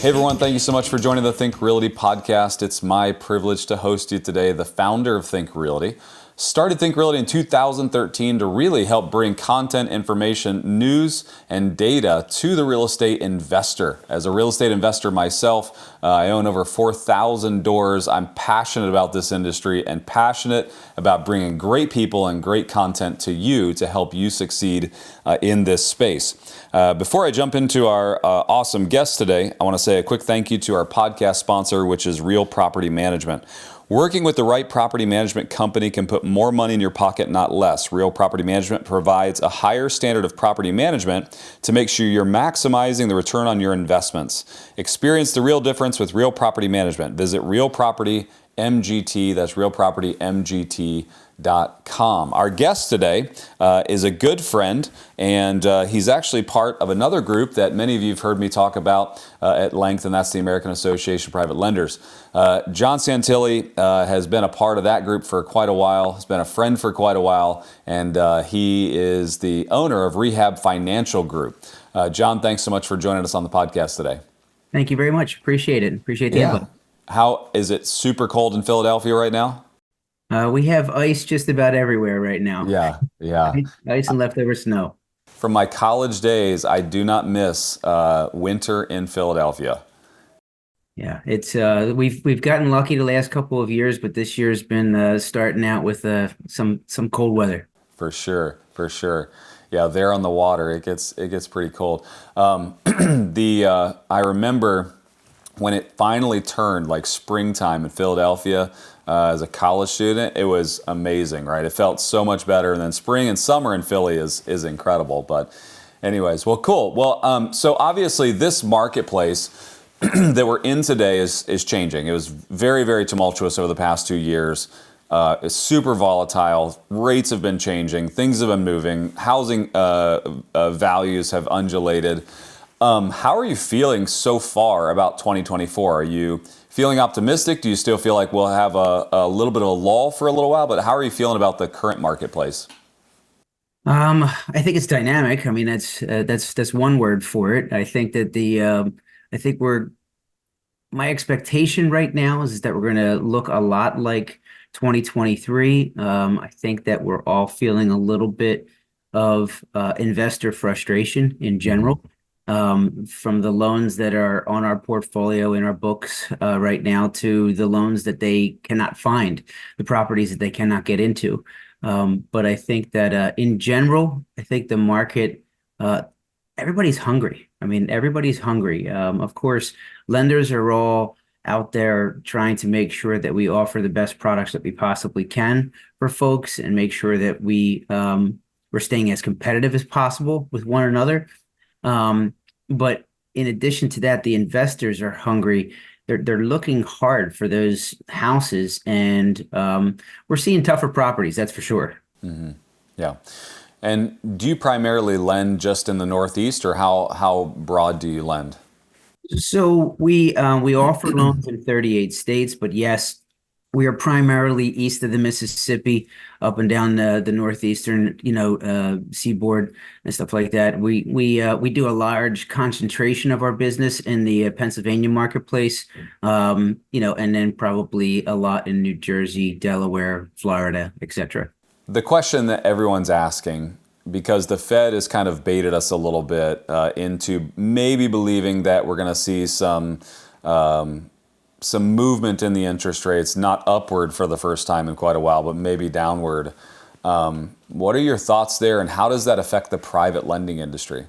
Hey everyone, thank you so much for joining the Think Realty podcast. It's my privilege to host you today, the founder of Think Realty. Started Think Realty in 2013 to really help bring content, information, news, and data to the real estate investor. As a real estate investor myself, I own over 4,000 doors. I'm passionate about this industry and passionate about bringing great people and great content to you to help you succeed in this space. Before I jump into our awesome guest today, I want to say a quick thank you to our podcast sponsor, which is Real Property Management. Working with the right property management company can put more money in your pocket, not less. Real Property Management provides a higher standard of property management to make sure you're maximizing the return on your investments. Experience the real difference with Real Property Management. Visit Real Property MGT, that's realpropertymgt.com. Our guest today is a good friend, and he's actually part of another group that many of you have heard me talk about at length, and that's the American Association of Private Lenders. John Santilli has been a part of that group for quite a while, has been a friend for quite a while, and he is the owner of Rehab Financial Group. John, thanks so much for joining us on the podcast today. Thank you very much. Appreciate it. Appreciate the invite. How is it? Super cold in Philadelphia right now? We have ice just about everywhere right now. Yeah. Ice and leftover snow. From my college days, I do not miss winter in Philadelphia. Yeah, it's we've gotten lucky the last couple of years, but this year's been starting out with some cold weather. For sure. Yeah, there on the water, it gets pretty cold. I remember when it finally turned like springtime in Philadelphia as a college student, it was amazing, right? It felt so much better. And then spring and summer in Philly is incredible. But anyways, well, cool. Well, so obviously this marketplace that we're in today is changing. It was very, very tumultuous over the past 2 years. It's super volatile. Rates have been changing. Things have been moving. Housing values have undulated. How are you feeling so far about 2024? Are you feeling optimistic? Do you still feel like we'll have a little bit of a lull for a little while? But how are you feeling about the current marketplace? I think it's dynamic. I mean, that's one word for it. I think that I think my expectation right now is that we're going to look a lot like 2023. I think that we're all feeling a little bit of investor frustration in general. From the loans that are on our portfolio in our books right now to the loans that they cannot find, the properties that they cannot get into. But I think that in general, I think the market, everybody's hungry. I mean, everybody's hungry. Of course, lenders are all out there trying to make sure that we offer the best products that we possibly can for folks and make sure that we're staying as competitive as possible with one another. But in addition to that, the investors are hungry. They're looking hard for those houses, and we're seeing tougher properties, that's for sure. Mm-hmm. Yeah. And do you primarily lend just in the Northeast, or how broad do you lend? So we offer loans in 38 states, but yes, we are primarily east of the Mississippi, up and down the northeastern, seaboard and stuff like that. We do a large concentration of our business in the Pennsylvania marketplace, and then probably a lot in New Jersey, Delaware, Florida, etc. The question that everyone's asking, because the Fed has kind of baited us a little bit into maybe believing that we're going to see some movement in the interest rates, not upward for the first time in quite a while, but maybe downward. What are your thoughts there, and how does that affect the private lending industry?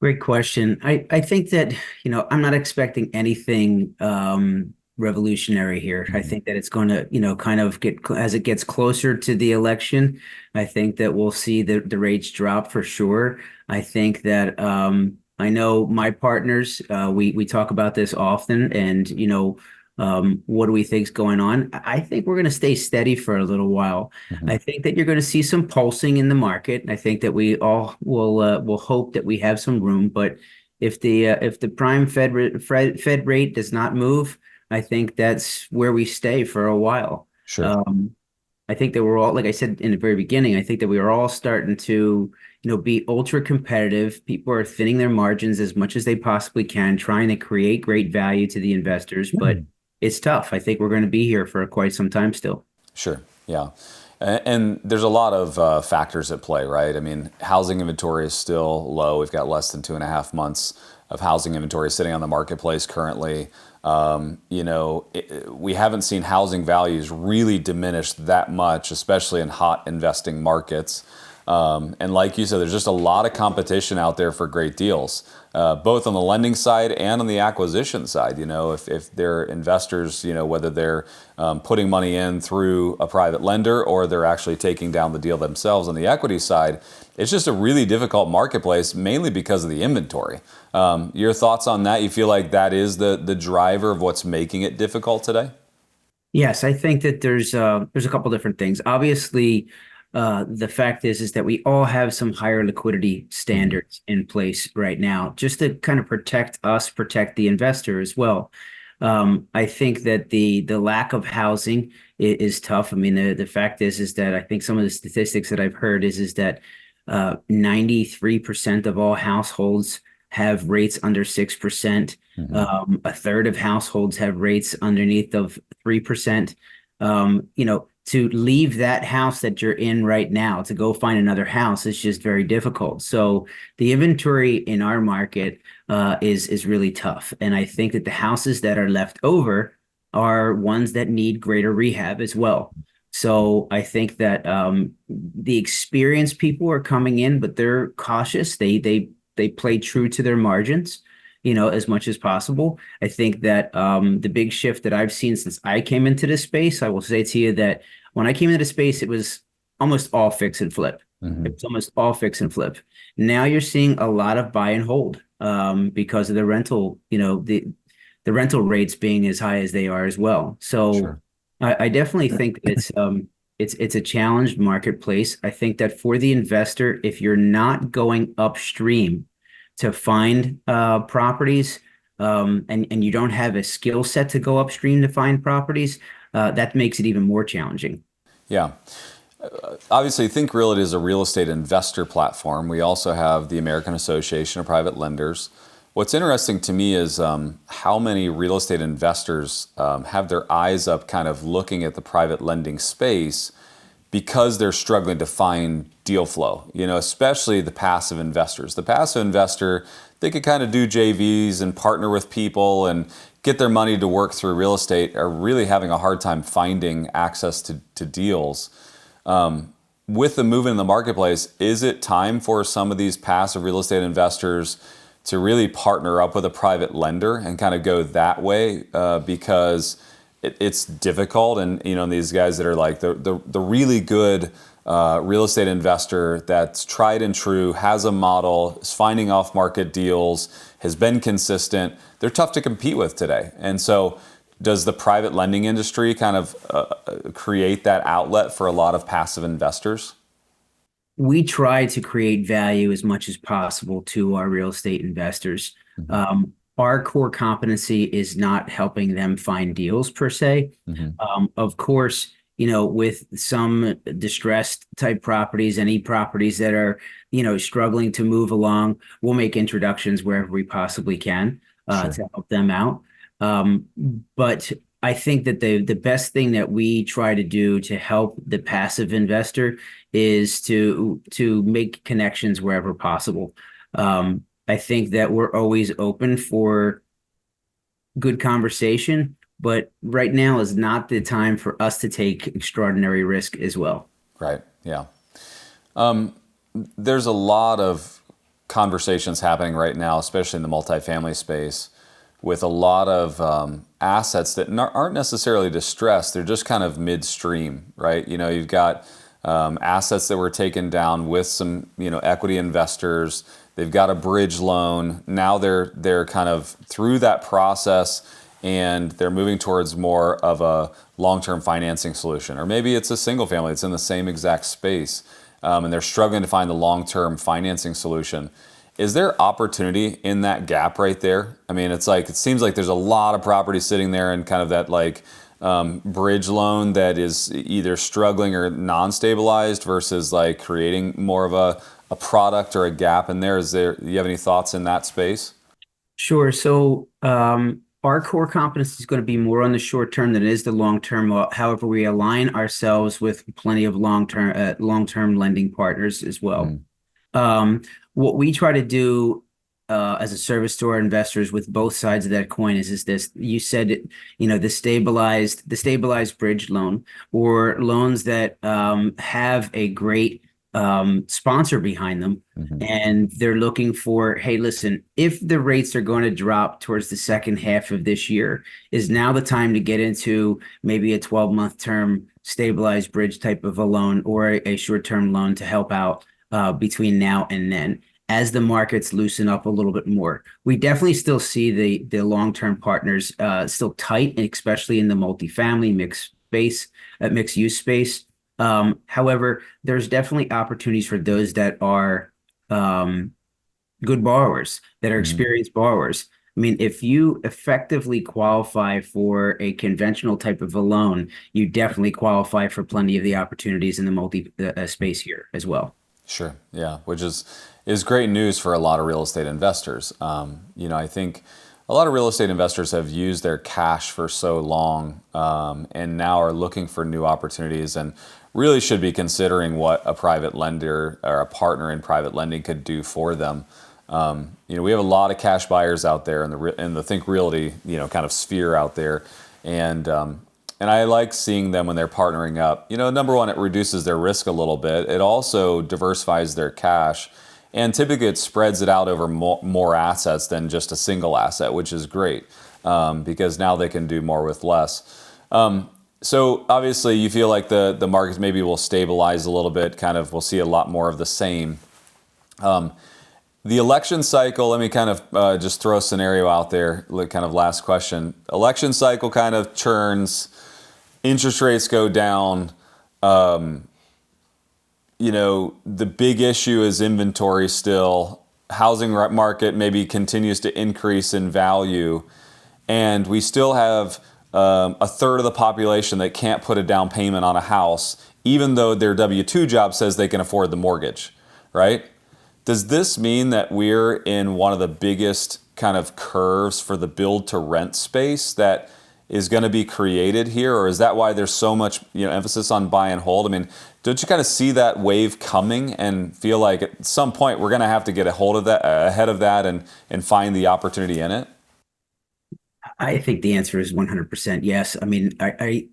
Great question. I think that, I'm not expecting anything revolutionary here. I think that it's going to, kind of as it gets closer to the election, I think that we'll see the rates drop for sure. I think that I know my partners, we talk about this often, and, what do we think's going on? I think we're going to stay steady for a little while. Mm-hmm. I think that you're going to see some pulsing in the market. I think that we all will hope that we have some room. But if the prime Fed rate does not move, I think that's where we stay for a while. Sure. I think that we're all, like I said in the very beginning, I think that we are all starting to, be ultra competitive. People are thinning their margins as much as they possibly can, trying to create great value to the investors, but it's tough. I think we're going to be here for quite some time still. Sure. Yeah. And there's a lot of factors at play, right? I mean, housing inventory is still low. We've got less than 2.5 months of housing inventory sitting on the marketplace currently. We haven't seen housing values really diminish that much, especially in hot investing markets. And like you said, there's just a lot of competition out there for great deals, both on the lending side and on the acquisition side. If they're investors, whether they're putting money in through a private lender or they're actually taking down the deal themselves on the equity side, it's just a really difficult marketplace, mainly because of the inventory. Your thoughts on that? You feel like that is the driver of what's making it difficult today? Yes, I think that there's a couple different things. Obviously, the fact is that we all have some higher liquidity Hmm. standards in place right now, just to kind of protect us, protect the investor as well. I think that the lack of housing is tough. I mean, the fact is that I think some of the statistics that I've heard is that 93% of all households have rates under 6%. Hmm. A third of households have rates underneath of 3%. To leave that house that you're in right now to go find another house is just very difficult. So the inventory in our market is really tough, and I think that the houses that are left over are ones that need greater rehab as well. So I think that the experienced people are coming in, but they're cautious. They play true to their margins, as much as possible. I think that the big shift that I've seen since I came into this space, I will say to you that when I came into the space, it was almost all fix and flip. It Hmm. was almost all fix and flip. Now you're seeing a lot of buy and hold because of the rental, the rental rates being as high as they are as well. So Sure. I definitely think that it's a challenged marketplace. I think that for the investor, if you're not going upstream to find properties, and you don't have a skill set to go upstream to find properties, that makes it even more challenging. Yeah. Obviously, Think Realty is a real estate investor platform. We also have the American Association of Private Lenders. What's interesting to me is how many real estate investors have their eyes up kind of looking at the private lending space because they're struggling to find deal flow, especially the passive investors. The passive investor, they could kind of do JVs and partner with people and get their money to work through real estate, are really having a hard time finding access to deals. With the movement in the marketplace, is it time for some of these passive real estate investors to really partner up with a private lender and kind of go that way? Because it's difficult, and these guys that are like the really good real estate investor that's tried and true, has a model, is finding off market deals, has been consistent. They're tough to compete with today, and so does the private lending industry kind of create that outlet for a lot of passive investors? We try to create value as much as possible to our real estate investors. Hmm. Our core competency is not helping them find deals per se. Hmm. Of course, with some distressed type properties, any properties that are, struggling to move along, we'll make introductions wherever we possibly can Sure. to help them out. Um, but I think that the best thing that we try to do to help the passive investor is to make connections wherever possible. I think that we're always open for good conversation, but right now is not the time for us to take extraordinary risk as well. Right. Yeah. Um, there's a lot of conversations happening right now, especially in the multifamily space, with a lot of assets that aren't necessarily distressed. They're just kind of midstream, right? You've got assets that were taken down with some, equity investors. They've got a bridge loan. Now they're kind of through that process, and they're moving towards more of a long-term financing solution. Or maybe it's a single family that's in the same exact space, and they're struggling to find the long-term financing solution. Is there opportunity in that gap right there? I mean, it seems like there's a lot of property sitting there in kind of that bridge loan that is either struggling or non-stabilized versus like creating more of a product or a gap in there? Do you have any thoughts in that space? Sure. So, our core competence is going to be more on the short term than it is the long term. However, we align ourselves with plenty of long term lending partners as well. Mm, Um, what we try to do as a service to our investors with both sides of that coin is this. You said it, the stabilized bridge loan or loans that have a great sponsor behind them. mhm, And they're looking for, hey, listen, if the rates are going to drop towards the second half of this year, is now the time to get into maybe a 12-month term stabilized bridge type of a loan or a short-term loan to help out between now and then as the markets loosen up a little bit more. We definitely still see the long-term partners still tight, especially in the multifamily mixed use space. However, there's definitely opportunities for those that are um, good borrowers, that are mhm. experienced borrowers. I mean, if you effectively qualify for a conventional type of a loan, you definitely qualify for plenty of the opportunities in the multi space here as well. Sure. Yeah, which is great news for a lot of real estate investors. I think a lot of real estate investors have used their cash for so long, and now are looking for new opportunities and really should be considering what a private lender or a partner in private lending could do for them. We have a lot of cash buyers out there in the Think Realty, kind of sphere out there, and and I like seeing them when they're partnering up. Number one, it reduces their risk a little bit. It also diversifies their cash, and typically it spreads it out over more assets than just a single asset, which is great, because now they can do more with less. So obviously, you feel like the markets maybe will stabilize a little bit. Kind of, we'll see a lot more of the same. The election cycle, let me kind of just throw a scenario out there, like kind of last question. Election cycle kind of churns, interest rates go down. Um, the big issue is inventory still. Housing market maybe continues to increase in value. And we still have a third of the population that can't put a down payment on a house, even though their W-2 job says they can afford the mortgage, right? Does this mean that we're in one of the biggest kind of curves for the build to rent space that is going to be created here? Or is that why there's so much emphasis on buy and hold? I mean, don't you kind of see that wave coming and feel like at some point we're going to have to get a hold of that, ahead of that, and find the opportunity in it? I think the answer is 100% yes. I mean, I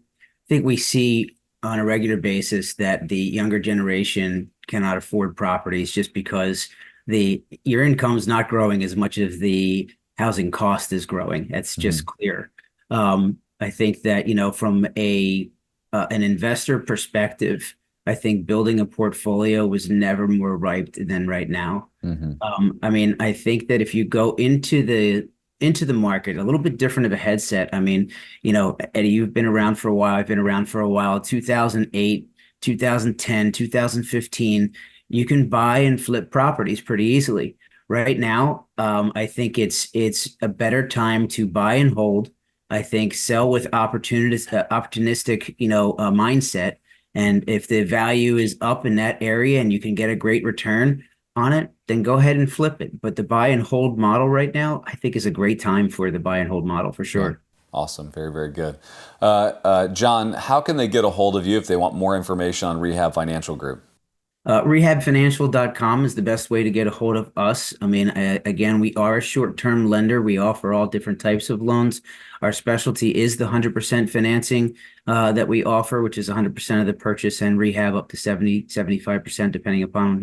think we see on a regular basis that the younger generation cannot afford properties just because the your income's not growing as much as the housing cost is growing. That's just Hmm. clear. I think that, from an investor perspective, I think building a portfolio was never more ripe than right now. Hmm. I mean, I think that if you go into the market, a little bit different of a headset. I mean, Eddie, you've been around for a while. I've been around for a while. 2008, 2010, 2015, you can buy and flip properties pretty easily. Right now, I think it's a better time to buy and hold. I think sell with opportunistic, mindset. And if the value is up in that area and you can get a great return on it, then go ahead and flip it. But the buy and hold model right now, I think is a great time for the buy and hold model for Yeah. sure. Awesome. Very, very good. John, how can they get a hold of you if they want more information on Rehab Financial Group? Rehabfinancial.com is the best way to get a hold of us. I mean, again, we are a short-term lender. We offer all different types of loans. Our specialty is the 100% financing that we offer, which is 100% of the purchase and rehab up to 75%, depending upon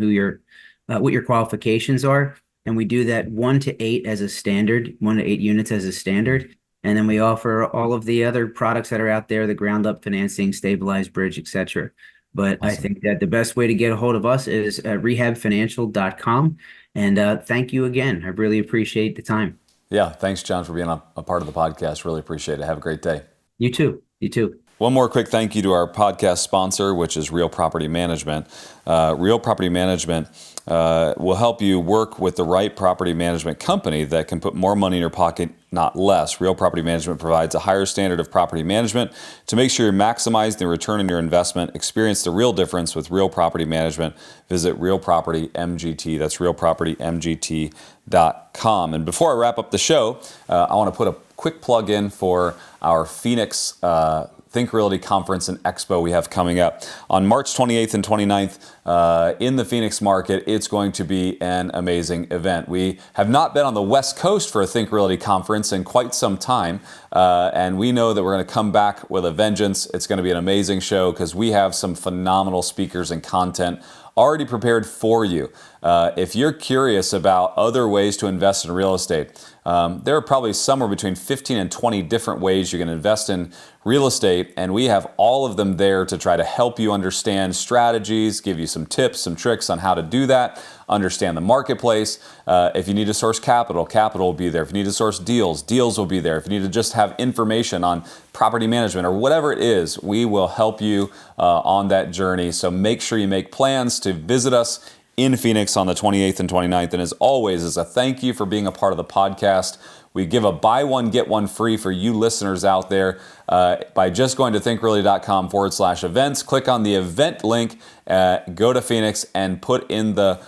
what your qualifications are. And we do that 1 to 8 as a standard, 1 to 8 units as a Mhm. standard. And then we offer all of the other products that are out there, the ground up financing, stabilized bridge, etc. But I Awesome. think that the best way to get a hold of us is at rehabfinancial.com. And thank you again. I really appreciate the time. Yeah. Thanks, John, for being a part of the podcast. Really appreciate it. Have a great day. You too. You too. One more quick thank you to our podcast sponsor, which is Real Property Management. Real Property Management will help you work with the right property management company that can put more money in your pocket, not less. Real Property Management provides a higher standard of property management to make sure you're maximizing the return on your investment. Experience the real difference with Real Property Management. Visit Real Property MGT. That's realpropertymgt.com. And before I wrap up the show, I want to put a quick plug in for our Phoenix Think Realty Conference and Expo we have coming up on March 28th and 29th in the Phoenix market. It's going to be an amazing event. We have not been on the West Coast for a Think Realty Conference in quite some time, and we know that we're going to come back with a vengeance. It's going to be an amazing show because we have some phenomenal speakers and content already prepared for you. If you're curious about other ways to invest in real estate, there are probably somewhere between 15 and 20 different ways you can invest in real estate, and we have all of them there to try to help you understand strategies, give you some tips, some tricks on how to do that, understand the marketplace. If you need to source capital, capital will be there. If you need to source deals, deals will be there. If you need to just have information on property management or whatever it is, we will help you on that journey. So make sure you make plans to visit us in Phoenix on the 28th and 29th. And as always, as a thank you for being a part of the podcast, we give a buy one, get one free for you listeners out there by just going to thinkrealty.com/events. Click on the event link, go to Phoenix and put in the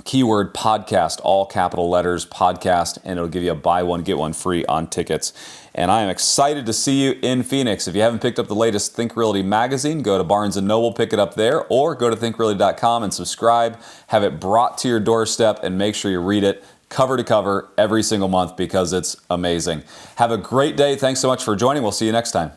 keyword podcast, all capital letters podcast, and it'll give you a buy one, get one free on tickets. And I am excited to see you in Phoenix. If you haven't picked up the latest Think Realty magazine, go to Barnes & Noble, pick it up there, or go to thinkrealty.com and subscribe. Have it brought to your doorstep and make sure you read it cover to cover every single month because it's amazing. Have a great day. Thanks so much for joining. We'll see you next time.